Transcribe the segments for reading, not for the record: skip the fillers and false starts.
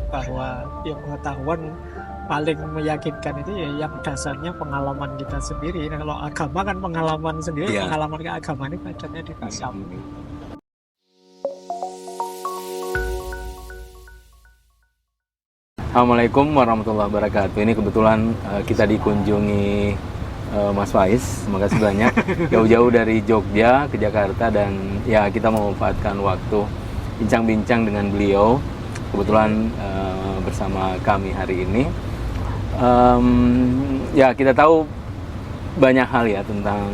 bahwa yang pengetahuan paling meyakinkan itu ya yang dasarnya pengalaman kita sendiri. Nah, kalau agama kan pengalaman sendiri, Iya. pengalaman keagamaan itu adanya di tasawuf. Assalamualaikum warahmatullahi wabarakatuh. Ini kebetulan kita dikunjungi Mas Faiz. Terima kasih banyak. Jauh-jauh dari Jogja ke Jakarta dan ya kita memanfaatkan waktu bincang-bincang dengan beliau. Kebetulan bersama kami hari ini. Ya kita tahu banyak hal ya tentang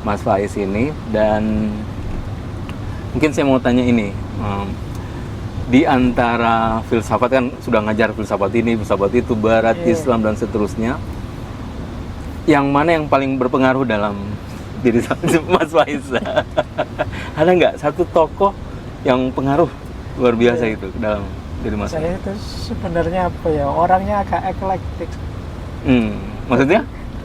Mas Faiz ini dan mungkin saya mau tanya ini. Di antara filsafat kan sudah ngajar filsafat ini, filsafat itu, barat, Islam dan seterusnya. Yang mana yang paling berpengaruh dalam diri Mas Faiz? Ada nggak satu tokoh yang pengaruh luar biasa itu dalam diri Mas Faiz? Saya itu sebenarnya apa ya, orangnya agak eklektik. Maksudnya?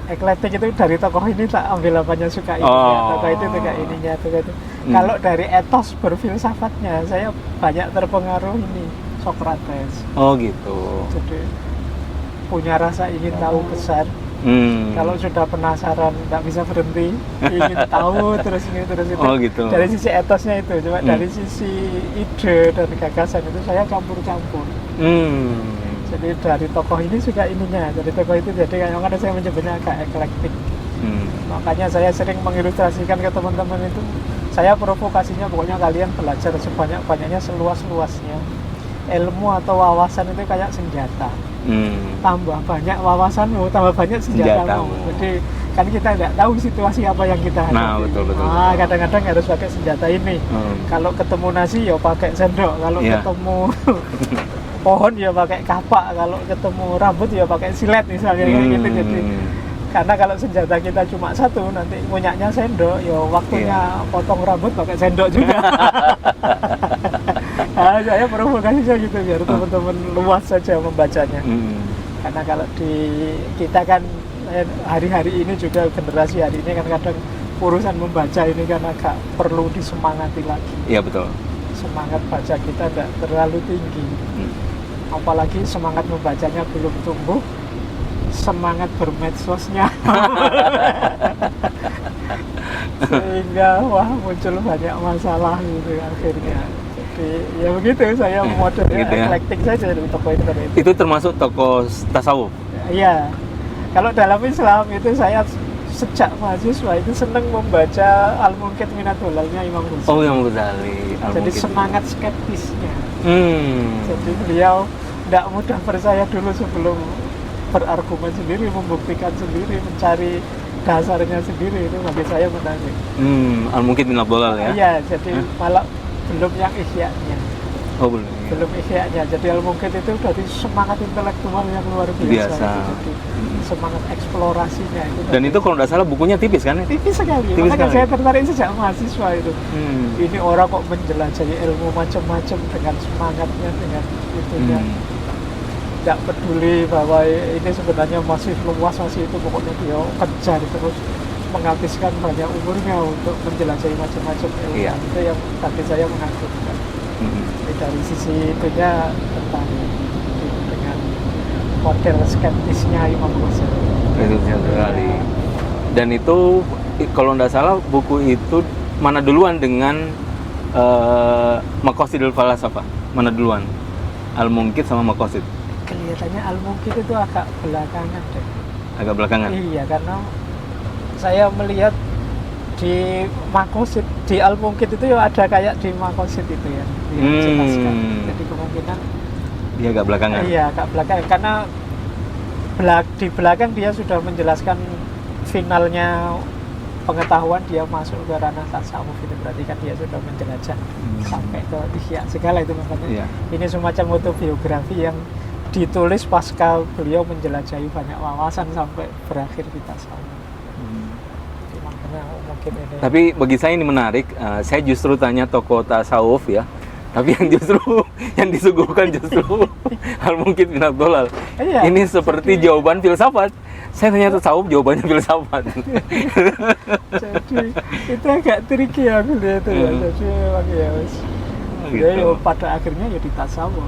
Eklektik itu dari tokoh ini tak ambil apanya suka ini, tokoh itu suka ininya, tokoh itu. Kalau dari etos berfilsafatnya, saya banyak terpengaruh ini Socrates. Oh gitu. Jadi punya rasa ingin tahu besar. Kalau sudah penasaran, nggak bisa berhenti, ingin tahu terus ini terus itu. Oh gitu. Dari sisi etosnya itu, cuma dari sisi ide dan gagasan itu saya campur-campur. Jadi dari tokoh ini juga ininya, dari tokoh itu jadi kadang-kadang saya menyebutnya agak eklektik. Makanya saya sering mengilustrasikan ke teman-teman itu, saya provokasinya pokoknya kalian belajar sebanyak-banyaknya, seluas-luasnya. Ilmu atau wawasan itu kayak senjata. Tambah banyak wawasanmu, tambah banyak senjatamu. Jadi kan kita tidak tahu situasi apa yang kita hadapi. Nah, betul. Kadang-kadang harus pakai senjata ini. Kalau ketemu nasi ya pakai sendok, kalau ketemu pohon ya pakai kapak, kalau ketemu rambut ya pakai silet misalnya kayak gitu. Jadi karena kalau senjata kita cuma satu, nanti punyanya sendok, ya waktunya potong rambut pakai sendok juga. Nah, saya provokasi saya gitu biar teman-teman luas saja membacanya. Karena kalau di kita kan hari-hari ini juga generasi hari ini kan kadang urusan membaca ini kan agak perlu disemangati lagi. Iya betul. Semangat baca kita tidak terlalu tinggi. Apalagi semangat membacanya belum tumbuh, semangat bermedsosnya sehingga muncul banyak masalah gitu akhirnya. Jadi ya begitu, saya modelnya gitu ya. eklektik saja dari tokoh itu. Itu termasuk tokoh tasawuf? Iya, kalau dalam Islam itu saya sejak mahasiswa itu senang membaca Al-Munqidh Minadh-Dhalalnya Imam Ghazali. Oh, Imam Ghazali. Jadi semangat skeptisnya. Jadi beliau tidak mudah percaya dulu sebelum berargumen sendiri, membuktikan sendiri, mencari dasarnya sendiri. Itu bagi saya menarik. Al-Munqidh Minadh-Dhalal ya? Iya, jadi malah belum yang Ihya-nya. Oh belum. Belum Ihya-nya. Jadi Al-Munqidh itu dari semangat intelektual yang luar biasa. Jadi semangat eksplorasinya itu. Dan itu kalau tidak salah bukunya tipis kan? Tipis sekali. Makanya saya tertarik sejak mahasiswa itu. Ini orang kok menjelajahi ilmu macam-macam dengan semangatnya, dengan itunya. Tidak peduli bahwa ini sebenarnya masih luas, masih itu, pokoknya dia kejar terus menghabiskan banyak umurnya untuk menjelajahi macam-macam ilmu. Itu yang bagi saya mengagumkan. Dari sisi itunya tertarik dengan model skeptisnya Imam Ghazali. Itu sekali. Dan itu kalau tidak salah buku itu mana duluan dengan Maqasidul Falasafah? Mana duluan? Al-Munqidh sama Maqasid? Kelihatannya Al-Munqidh itu agak belakangan deh. Agak belakangan? Iya, karena saya melihat di Maqasid, di Al-Munqidh itu ya ada kayak di Maqasid itu ya, dijelaskan. Jadi kemungkinan dia agak belakangan. Iya, agak belakangan karena di belakang dia sudah menjelaskan finalnya pengetahuan, dia masuk ke ranah tasawuf. Itu berarti kan dia sudah menjelajah sampai ke ihya segala itu makanya. Ini semacam autobiografi yang ditulis pasca beliau menjelajahi banyak wawasan sampai berakhir di tasawuf. Tapi bagi saya ini menarik, saya justru tanya tokoh tasawuf ya, tapi yang justru yang disuguhkan justru Al-Munqidh Minadh-Dhalal. Ini seperti jawaban filsafat. Saya tanya tasawuf, jawabannya filsafat. Jadi itu agak tricky ya beliau itu ya. Jadi memang ya pada akhirnya ya di tasawuf.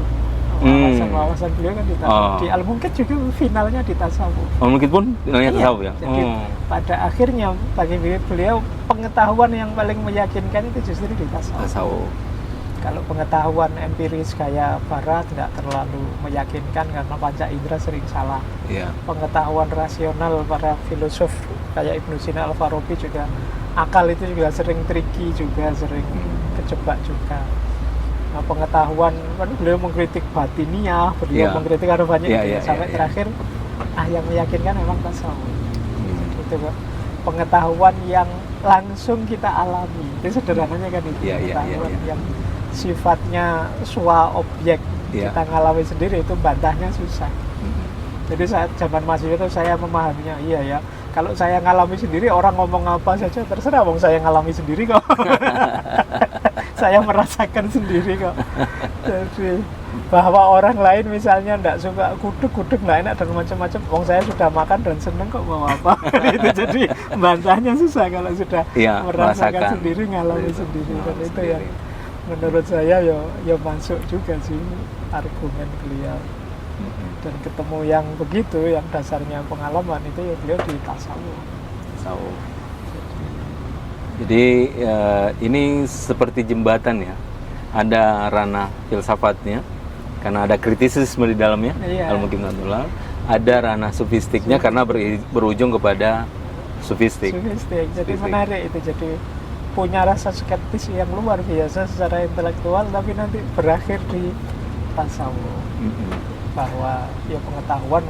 wawasan beliau kan di tasawuf. Di Al-Munqidh juga finalnya di tasawuf. Al-Munqidh pun finalnya tasawuf ya. Jadi pada akhirnya bagi beliau pengetahuan yang paling meyakinkan itu justru di tasawuf. Kalau pengetahuan empiris kayak Barat nggak terlalu meyakinkan karena panca indera sering salah. Pengetahuan rasional para filosof kayak Ibnu Sina, Al-Farabi juga akal itu juga sering tricky juga, sering kejebak juga. Nah, pengetahuan kan beliau mengkritik batiniah, beliau mengkritik ada banyak sampai terakhir yang meyakinkan memang tasawuf. Itu pengetahuan yang langsung kita alami. Itu sederhananya kan itu pengetahuan yang sifatnya swa objek kita ngalami sendiri, itu bantahnya susah. Jadi saat zaman mahasiswa itu saya memahaminya, iya ya, kalau saya ngalami sendiri orang ngomong apa saja terserah, wong saya ngalami sendiri kok. Saya merasakan sendiri kok. Jadi bahwa orang lain misalnya tidak suka gudeg nggak enak dan macam-macam, wong saya sudah makan dan seneng kok, mau apa. Itu jadi bantahnya susah kalau sudah merasakan sendiri, ngalami sendiri. Dan itu yang menurut saya ya masuk juga sih argumen beliau. Dan ketemu yang begitu, yang dasarnya pengalaman itu ya beliau di tasawuf. Jadi ini seperti jembatan ya, ada ranah filsafatnya karena ada kritisisme di dalamnya, Al-Muqidh Nadullah, ada ranah sufistiknya karena berujung kepada sufistik. Jadi menarik itu, jadi punya rasa skeptis yang luar biasa secara intelektual, tapi nanti berakhir di tasawuf. Bahwa ya pengetahuan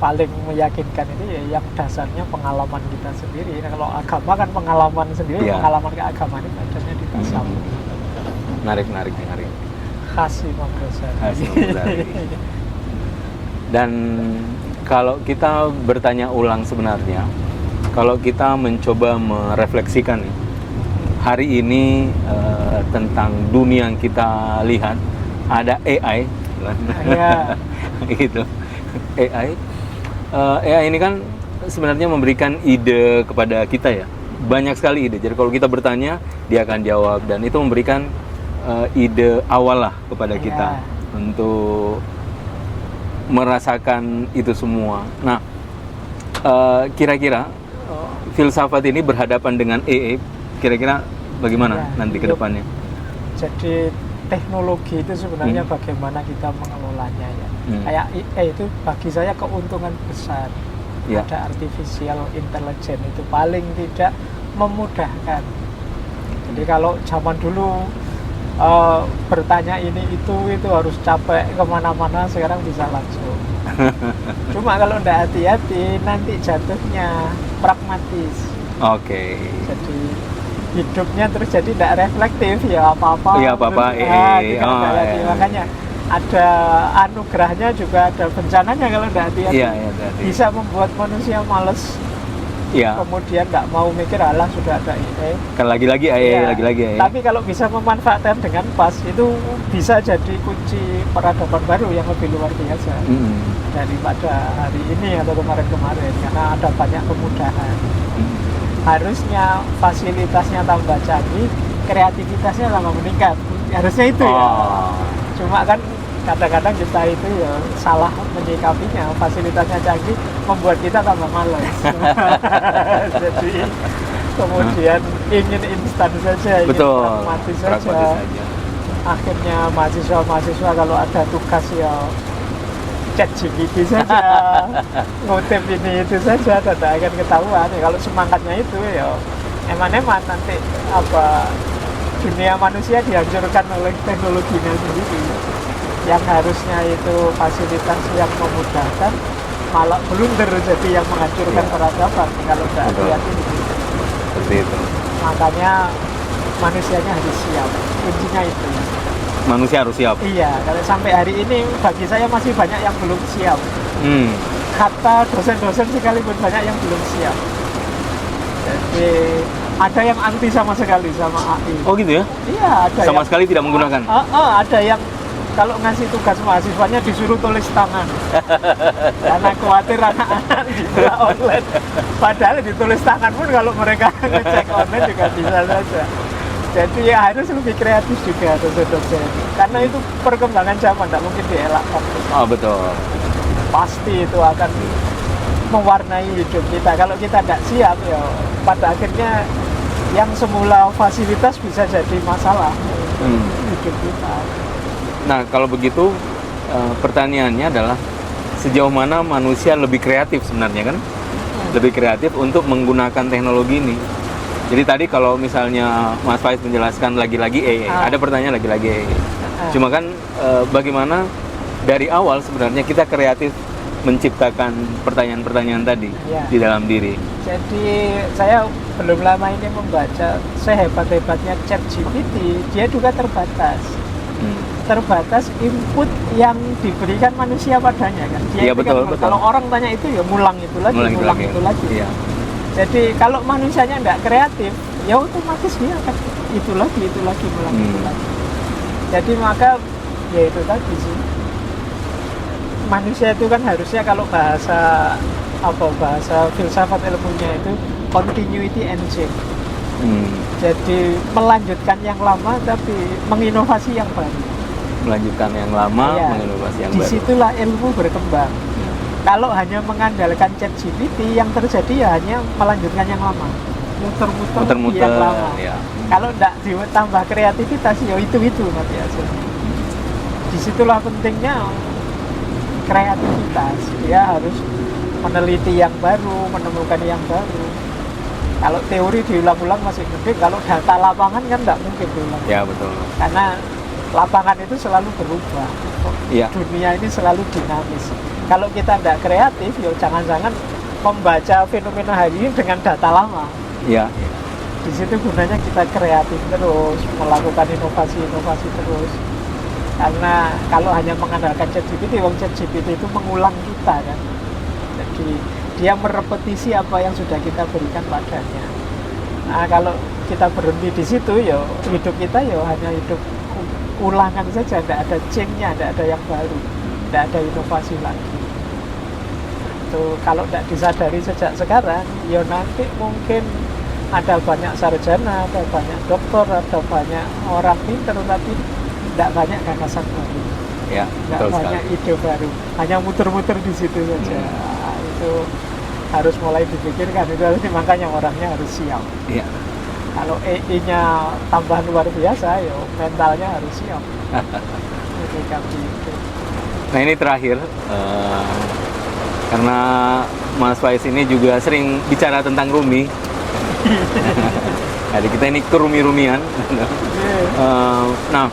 paling meyakinkan ini yang dasarnya pengalaman kita sendiri. Nah, kalau agama kan pengalaman sendiri, pengalaman keagamaan itu adanya di tasawuf. Menarik. Khas Imam Ghazali. Dan kalau kita bertanya ulang sebenarnya, kalau kita mencoba merefleksikan nih, hari ini tentang dunia yang kita lihat, ada AI, gitu. AI ini kan sebenarnya memberikan ide kepada kita ya, banyak sekali ide. Jadi kalau kita bertanya, dia akan jawab, dan itu memberikan ide awal lah kepada kita untuk merasakan itu semua. Nah, kira-kira filsafat ini berhadapan dengan AI, kira-kira bagaimana nanti ke depannya? Jadi teknologi itu sebenarnya bagaimana kita mengelolanya ya. Kayak AI itu bagi saya keuntungan besar. Ada artificial intelligence itu paling tidak memudahkan. Jadi kalau zaman dulu bertanya ini itu harus capek kemana-mana, sekarang bisa langsung. Cuma kalau tidak hati-hati nanti jatuhnya pragmatis. Jadi hidupnya terus jadi tidak reflektif, ya apa-apa. Makanya ada anugerahnya juga ada bencananya kalau tidak hati-hati. Bisa membuat manusia malas. Kemudian tidak mau mikir, alah sudah ada AI. Kan lagi-lagi AI. Tapi kalau bisa memanfaatkan dengan pas, itu bisa jadi kunci peradaban baru yang lebih luar biasa daripada hari ini atau kemarin-kemarin, karena ada banyak kemudahan. Harusnya fasilitasnya tambah canggih, kreativitasnya tambah meningkat. Harusnya itu ya. Cuma kan kadang-kadang kita itu ya salah menyikapinya. Fasilitasnya canggih membuat kita tambah malas. Jadi kemudian ingin instan saja, ingin pragmatis saja. Akhirnya mahasiswa kalau ada tugas ya ChatGPT saja, ngutip ini itu saja, tidak akan ketahuan. Kalau semangatnya itu ya eman-eman nanti dunia manusia dihancurkan oleh teknologinya sendiri. Yang harusnya itu fasilitas yang memudahkan malah blunder, jadi yang menghancurkan peradaban kalau tidak hati-hati. Seperti itu. Makanya manusianya harus siap, kuncinya itu. Manusia harus siap. Iya, kalau sampai hari ini bagi saya masih banyak yang belum siap. Kata dosen-dosen sekalipun banyak yang belum siap. Jadi ada yang anti sama sekali sama AI. Oh gitu ya? Iya, ada. Sama sekali tidak menggunakan. Ada yang kalau ngasih tugas mahasiswanya disuruh tulis tangan. Karena khawatir anak-anak dibela online. Padahal ditulis tangan pun kalau mereka ngecek online juga bisa saja. Jadi ya harus lebih kreatif juga untuk saya. Karena itu perkembangan zaman, tidak mungkin dielakkan. Oh betul. Pasti itu akan mewarnai hidup kita. Kalau kita tidak siap, ya pada akhirnya yang semula fasilitas bisa jadi masalah hidup kita. Nah kalau begitu pertanyaannya adalah sejauh mana manusia lebih kreatif sebenarnya kan? Lebih kreatif untuk menggunakan teknologi ini. Jadi tadi kalau misalnya Mas Faiz menjelaskan lagi-lagi ada pertanyaan lagi-lagi Cuma kan bagaimana dari awal sebenarnya kita kreatif menciptakan pertanyaan-pertanyaan tadi di dalam diri. Jadi saya belum lama ini membaca sehebat-hebatnya ChatGPT, dia juga terbatas. Terbatas input yang diberikan manusia padanya kan. Dia betul, kan, betul. Kalau orang tanya itu ya ngulang itu lagi, ngulang itu lagi. Iya. Jadi kalau manusianya tidak kreatif, ya otomatis dia akan itu lagi, ngulang itu lagi. Jadi maka ya itu tadi sih. Manusia itu kan harusnya kalau bahasa filsafat ilmunya itu continuity and change. Jadi melanjutkan yang lama tapi menginovasi yang baru. Melanjutkan yang lama, menginovasi yang baru. Disitulah ilmu berkembang. Kalau hanya mengandalkan ChatGPT, yang terjadi ya hanya melanjutkan yang lama, muter-muter yang lama. Ya. Kalau tidak ditambah kreativitas, ya itu nanti hasilnya. Disitulah pentingnya kreativitas. Dia harus meneliti yang baru, menemukan yang baru. Kalau teori diulang-ulang masih mungkin, kalau data lapangan kan tidak mungkin diulang. Ya betul. Karena lapangan itu selalu berubah. Dunia ini selalu dinamis. Kalau kita tidak kreatif, ya jangan-jangan membaca fenomena hari ini dengan data lama. Iya. Di situ gunanya kita kreatif terus, melakukan inovasi terus. Karena kalau hanya mengandalkan ChatGPT, ChatGPT itu mengulang kita kan. Jadi dia merepetisi apa yang sudah kita berikan padanya. Nah, kalau kita berhenti di situ, ya hidup kita ya hanya hidup ulangan saja, tidak ada change-nya, tidak ada yang baru, tidak ada inovasi lagi. Itu kalau tidak disadari sejak sekarang, ya nanti mungkin ada banyak sarjana, ada banyak dokter, ada banyak orang pintar, tapi tidak banyak gagasan baru, tidak banyak ide baru, hanya muter-muter di situ saja. Nah, itu harus mulai dipikirkan, itu makanya orangnya harus siap. Kalau EI-nya tambahan luar biasa, ya mentalnya harus siap. Itu. Nah ini terakhir, karena Mas Faiz ini juga sering bicara tentang Rumi. Jadi kita ini kerumi-rumian. Nah,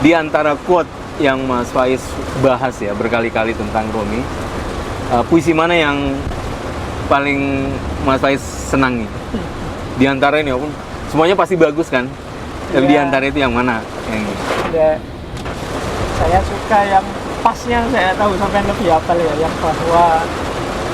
di antara quote yang Mas Faiz bahas ya berkali-kali tentang Rumi, puisi mana yang paling Mas Faiz senangi? Di antara ini, semuanya pasti bagus kan? Tapi di antara itu yang mana? Saya suka yang pasnya, saya tahu sampai lebih hafal ya, yang bahwa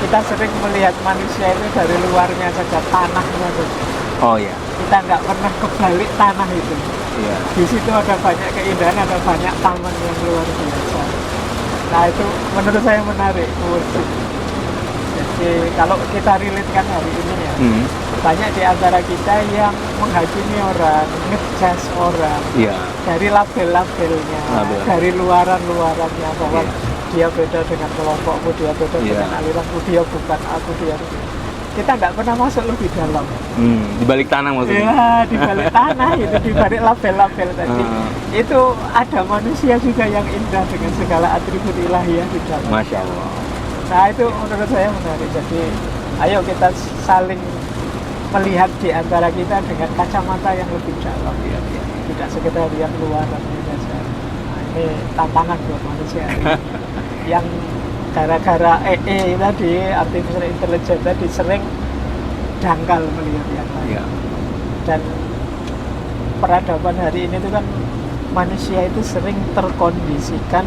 kita sering melihat manusia itu dari luarnya saja, tanahnya saja. Oh iya. Kita nggak pernah kebalik tanah itu. Iya. Di situ ada banyak keindahan, ada banyak taman yang luar biasa. Nah itu menurut saya menarik. Jadi kalau kita relate-kan hari ini ya, banyak di antara kita yang menghakimi orang, ngejudge orang, dari label-labelnya, dari luaran-luarannya, bahwa dia beda dengan kelompokku, dia beda dengan aliranku, dia bukan aku, dia. Kita nggak pernah masuk lebih dalam. Di balik tanah maksudnya? Iya, di balik tanah itu, di balik label-label tadi. Itu ada manusia juga yang indah dengan segala atribut ilahiyah di dalam. Masya Allah. Nah itu menurut saya menarik. Jadi ayo kita saling melihat di antara kita dengan kacamata yang lebih dalam. Tidak sekedar yang luaran saja. Nah, ini tantangan buat manusia. Yang gara-gara tadi, artificial intelligence tadi, sering dangkal melihat yang lain. Dan peradaban hari ini itu kan manusia itu sering terkondisikan,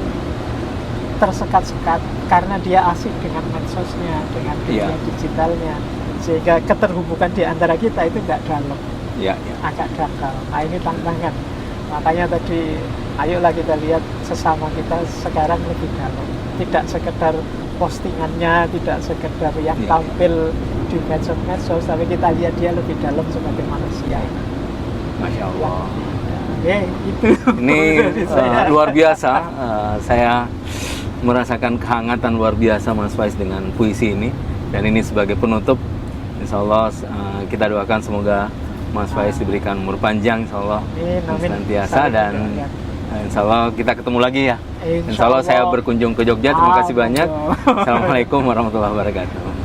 tersekat-sekat karena dia asik dengan medsosnya, dengan dunia digitalnya, sehingga keterhubungan di antara kita itu nggak dalam, agak dangkal. Nah ini tantangan. Makanya tadi ayolah kita lihat sesama kita sekarang lebih dalam, tidak sekedar postingannya, tidak sekedar yang tampil di medsos, tapi kita lihat dia lebih dalam sebagai manusia. Masya Allah. Ya, itu. Ini dari saya. luar biasa. Saya merasakan kehangatan luar biasa Mas Faiz dengan puisi ini. Dan ini sebagai penutup, insya Allah kita doakan semoga Mas Faiz diberikan umur panjang, insya Allah senantiasa, dan insya Allah kita ketemu lagi ya. Insya Allah saya berkunjung ke Jogja. Terima kasih banyak. Assalamualaikum warahmatullahi wabarakatuh.